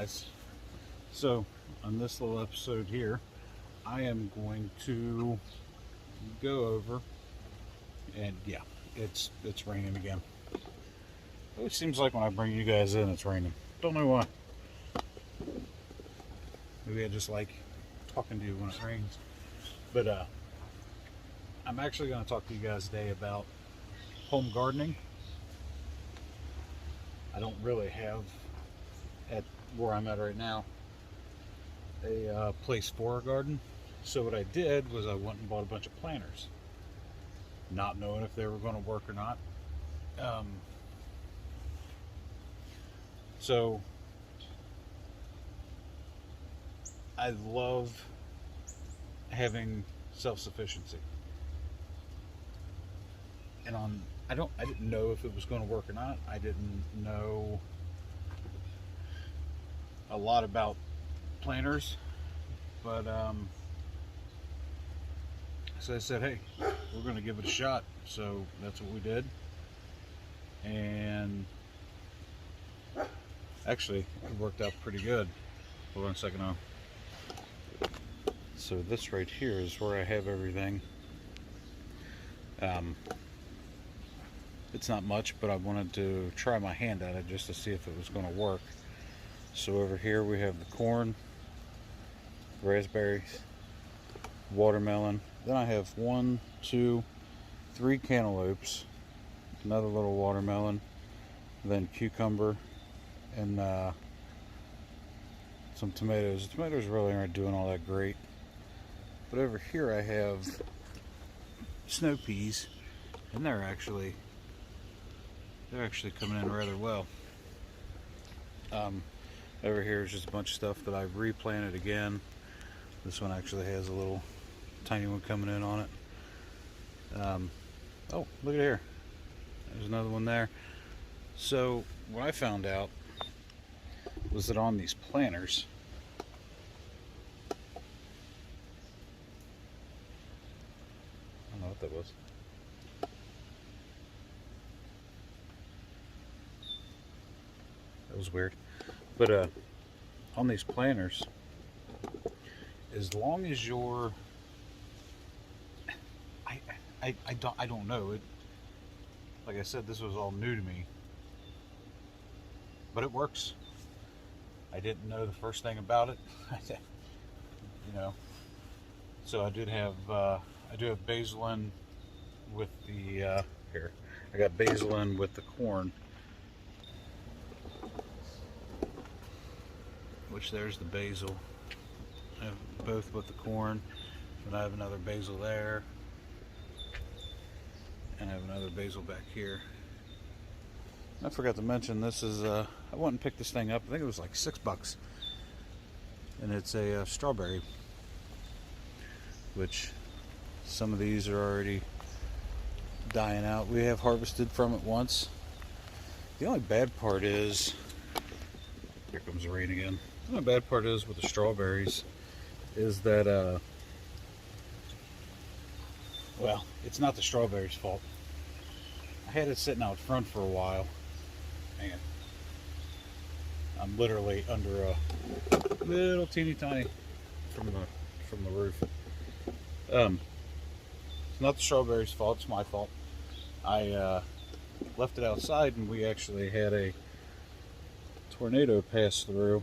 guys. So on this little episode here, I am going to go over, and yeah, it's raining again. It always seems like when I bring you guys in, it's raining. Don't know why. Maybe I just like talking to you when it rains. But I'm actually going to talk to you guys today about home gardening. I don't really have, at where I'm at right now, a place for a garden. So what I did was I went and bought a bunch of planters, not knowing if they were going to work or not. So I love having self-sufficiency, and I didn't know if it was going to work or not. I didn't know a lot about planters, but so I said, hey, we're going to give it a shot. So that's what we did, and actually it worked out pretty good. Hold on a second now. So this right here is where I have everything. It's not much, but I wanted to try my hand at it just to see if it was going to work. So over here we have the corn, raspberries, watermelon. Then I have 1, 2, 3 cantaloupes, another little watermelon, then cucumber, and some tomatoes. The tomatoes really aren't doing all that great. But over here I have snow peas, and they're actually coming in rather well. Over here is just a bunch of stuff that I've replanted again. This one actually has a little tiny one coming in on it. Oh, look at here. There's another one there. So what I found out was that on these planters, I don't know what that was. That was weird. But on these planters, as long as you're, I don't know it. Like I said, this was all new to me, but it works. I didn't know the first thing about it, you know. So I do have basil in with the here. I got basil in with the corn, which there's the basil. I have both with the corn, and I have another basil there, and I have another basil back here. I forgot to mention, this is I went and picked this thing up. I think it was like $6, and it's a strawberry, which some of these are already dying out. We have harvested from it once. The only bad part is, here comes the rain again. The only bad part is with the strawberries is that well, it's not the strawberries' fault. I had it sitting out front for a while, and I'm literally under a little teeny tiny from the roof. It's not the strawberries' fault, it's my fault. I left it outside, and we actually had a tornado pass through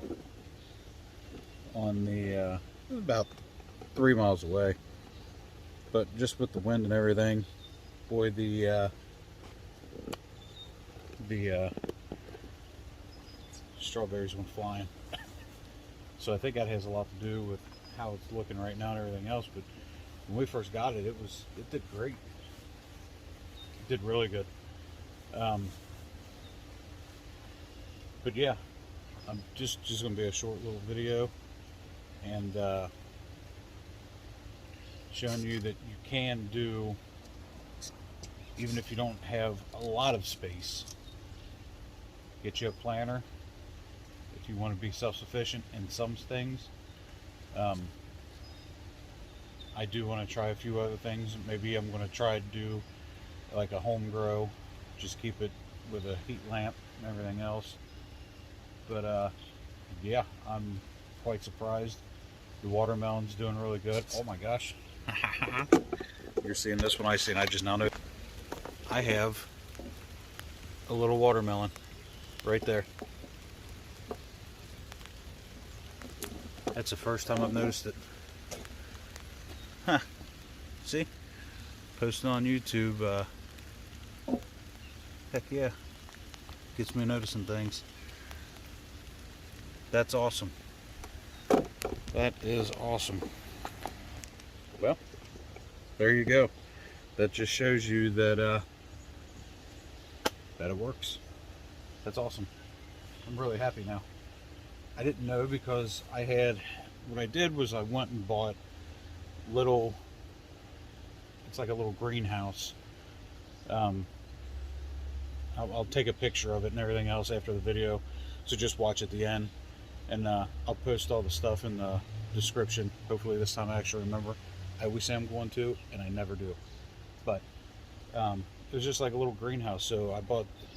on the about 3 miles away. But just with the wind and everything, boy, the strawberries went flying. So I think that has a lot to do with how it's looking right now and everything else. But when we first got it, it did great. It did really good. But yeah, I'm just going to be a short little video, and showing you that you can do, even if you don't have a lot of space, get you a planter if you want to be self-sufficient in some things. I do want to try a few other things. Maybe I'm going to try to do like a home grow, just keep it with a heat lamp and everything else. But yeah, I'm quite surprised. The watermelon's doing really good. Oh my gosh. You're seeing this one I see, and I just now know. I have a little watermelon right there. That's the first time I've noticed it. Huh. See? Posting on YouTube, heck yeah. Gets me noticing things. That's awesome. That is awesome. Well, there you go. That just shows you that that it works. That's awesome. I'm really happy now. I didn't know because what I did was I went and bought it's like a little greenhouse. I'll take a picture of it and everything else after the video, so just watch at the end, and I'll post all the stuff in the description. Hopefully this time I actually remember. I always say I'm going to, and I never do. But it was just like a little greenhouse. So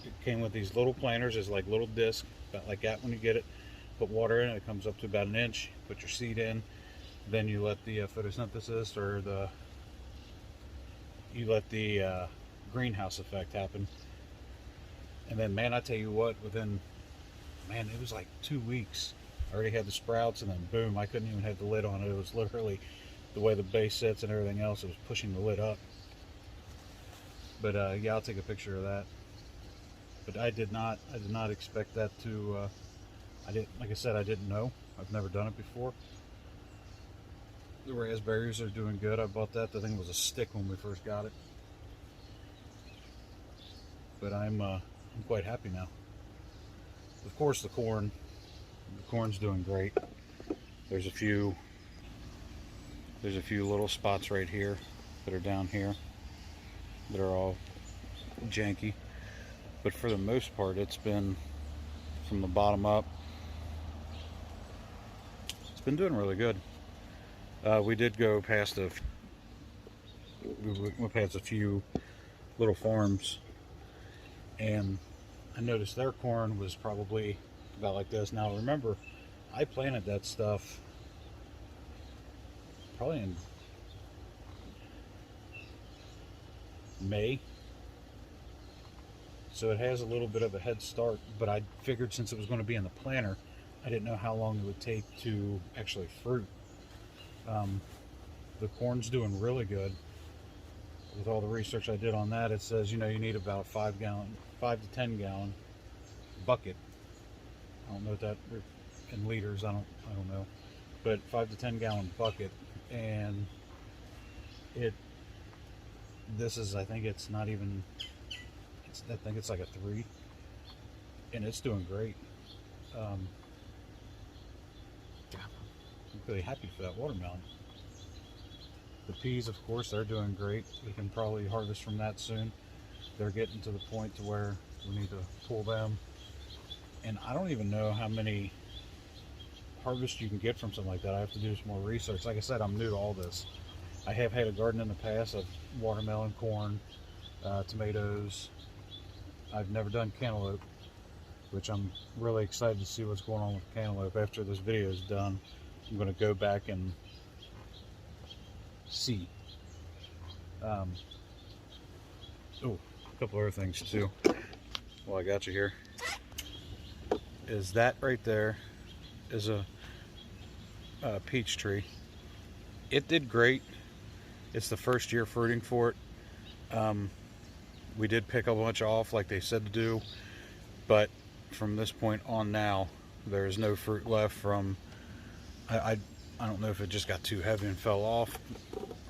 it came with these little planters. It's like little discs, about like that when you get it. Put water in it. It comes up to about an inch. Put your seed in. Then you let the photosynthesis, or you let the greenhouse effect happen. And then, man, I tell you what, it was like 2 weeks. I already had the sprouts, and then boom, I couldn't even have the lid on it. It was literally the way the base sits and everything else. It was pushing the lid up. But yeah, I'll take a picture of that. But I did not expect that to. Like I said, I didn't know. I've never done it before. The raspberries are doing good. I bought that. The thing was a stick when we first got it. But I'm quite happy now. Of course, the corn's doing great. There's a few little spots right here that are down here that are all janky, but for the most part it's been from the bottom up. It's been doing really good. We did go past we went past a few little farms, and I noticed their corn was probably about like this. Now remember, I planted that stuff probably in May, so it has a little bit of a head start, but I figured since it was going to be in the planter, I didn't know how long it would take to actually fruit. The corn's doing really good. With all the research I did on that, it says, you need about 5 to 10 gallon bucket. I don't know what that in liters. I don't know, but 5 to 10 gallon bucket, and I think it's not even. I think it's like a 3, and it's doing great. I'm really happy for that watermelon. The peas, of course, they're doing great. We can probably harvest from that soon. They're getting to the point to where we need to pull them. And I don't even know how many harvests you can get from something like that. I have to do some more research. Like I said, I'm new to all this. I have had a garden in the past of watermelon, corn, tomatoes. I've never done cantaloupe, which I'm really excited to see what's going on with cantaloupe. After this video is done, I'm going to go back and see. Oh, a couple other things too. Well, I got you here. Is that right there is a peach tree. It did great. It's the first year fruiting for it. We did pick a bunch off like they said to do, but from this point on now, there is no fruit left from. I don't know if it just got too heavy and fell off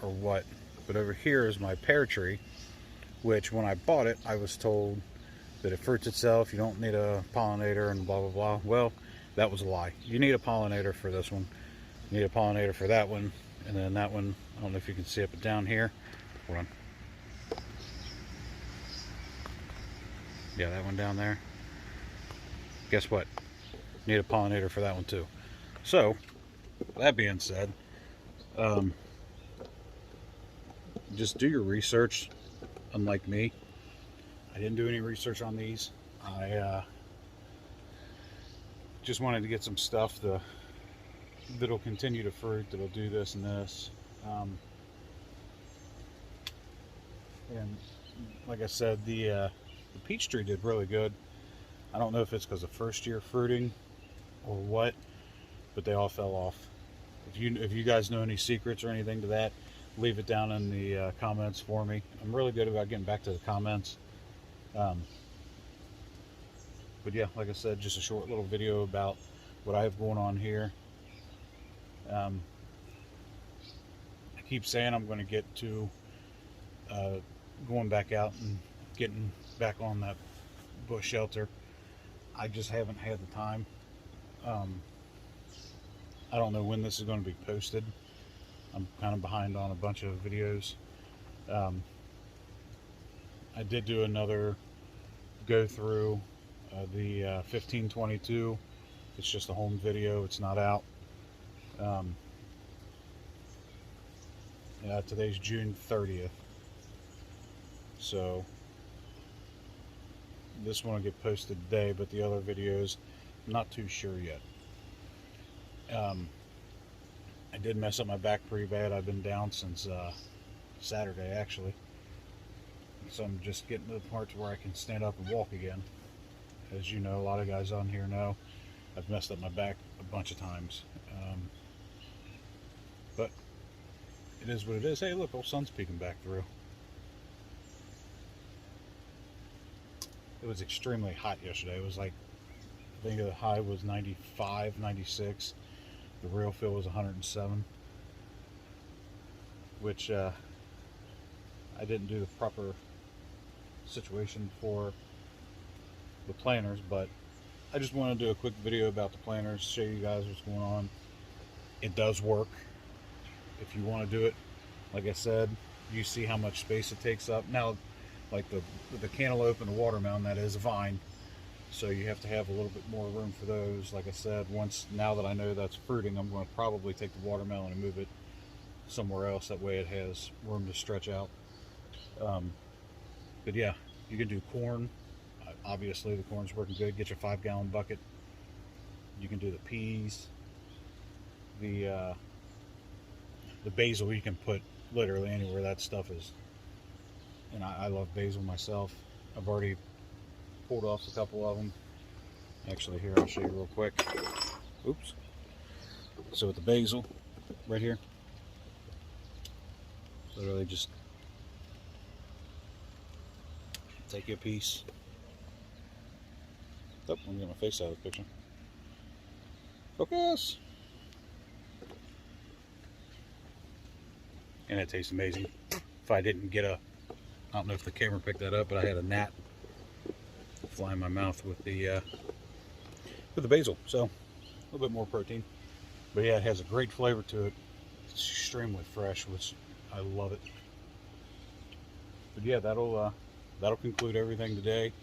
or what, but over here is my pear tree, which when I bought it, I was told that it fruits itself, you don't need a pollinator and blah blah blah. Well, that was a lie. You need a pollinator for this one, you need a pollinator for that one, and then that one, I don't know if you can see it, but down here, hold on, yeah, that one down there, guess what, need a pollinator for that one too. So that being said, just do your research. Unlike me, I didn't do any research on these. I just wanted to get some stuff that'll continue to fruit, that'll do this and this. And like I said, the peach tree did really good. I don't know if it's because of first year fruiting or what, but they all fell off. If you guys know any secrets or anything to that, leave it down in the comments for me. I'm really good about getting back to the comments. But yeah, like I said, just a short little video about what I have going on here. I keep saying I'm going to get to going back out and getting back on that bush shelter. I just haven't had the time. I don't know when this is going to be posted. I'm kind of behind on a bunch of videos. I did do another go through the 1522. It's just a home video, it's not out. Today's June 30th, so this one will get posted today, but the other videos, I'm not too sure yet. I did mess up my back pretty bad. I've been down since Saturday, actually. So I'm just getting to the part where I can stand up and walk again. As you know, a lot of guys on here know, I've messed up my back a bunch of times. But it is what it is. Hey, look, old sun's peeking back through. It was extremely hot yesterday. It was like, I think the high was 95, 96. The real feel was 107, which I didn't do the proper situation for the planters, but I just want to do a quick video about the planters, show you guys what's going on. It does work if you want to do it. Like I said, you see how much space it takes up. Now, like the cantaloupe and the watermelon, that is a vine, so you have to have a little bit more room for those. Like I said, now that I know that's fruiting, I'm going to probably take the watermelon and move it somewhere else. That way it has room to stretch out. But yeah, you can do corn. Obviously the corn's working good. Get your 5-gallon bucket. You can do the peas. The basil you can put literally anywhere. That stuff is, and I love basil myself. I've already pulled off a couple of them. Actually, here, I'll show you real quick. Oops. So with the basil, right here, literally just take you a piece. Oh, I'm getting my face out of the picture. Focus! And it tastes amazing. If I didn't get I don't know if the camera picked that up, but I had a gnat fly in my mouth with the basil, so a little bit more protein. But yeah, it has a great flavor to it. It's extremely fresh, which I love it. But yeah, that'll conclude everything today,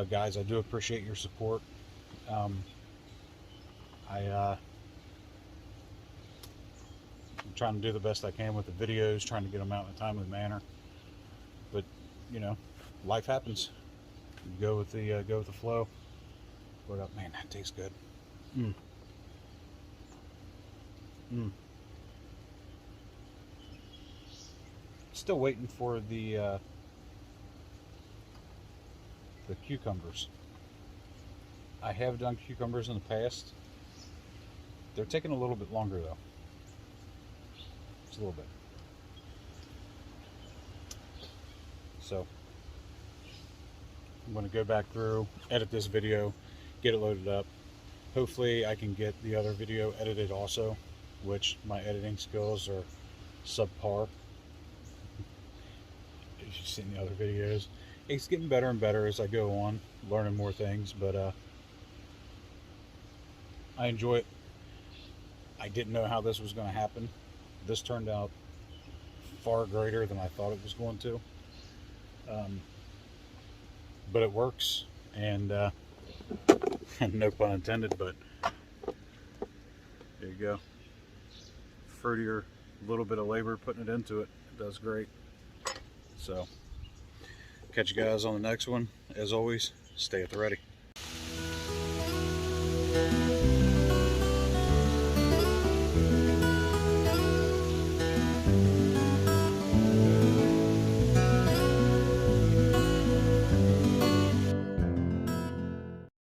guys. I do appreciate your support. I'm trying to do the best I can with the videos, trying to get them out in a timely manner. But you know, life happens. You go with the flow. What up, man? That tastes good. Still waiting for the cucumbers. I have done cucumbers in the past. They're taking a little bit longer though. Just a little bit. So I'm going to go back through, edit this video, get it loaded up. Hopefully I can get the other video edited also, which my editing skills are subpar. As you've seen the other videos. It's getting better and better as I go on, learning more things, but I enjoy it. I didn't know how this was going to happen. This turned out far greater than I thought it was going to. But it works, and no pun intended, but there you go. Fruitier, a little bit of labor putting it into it. It does great. So, catch you guys on the next one. As always, stay at the ready.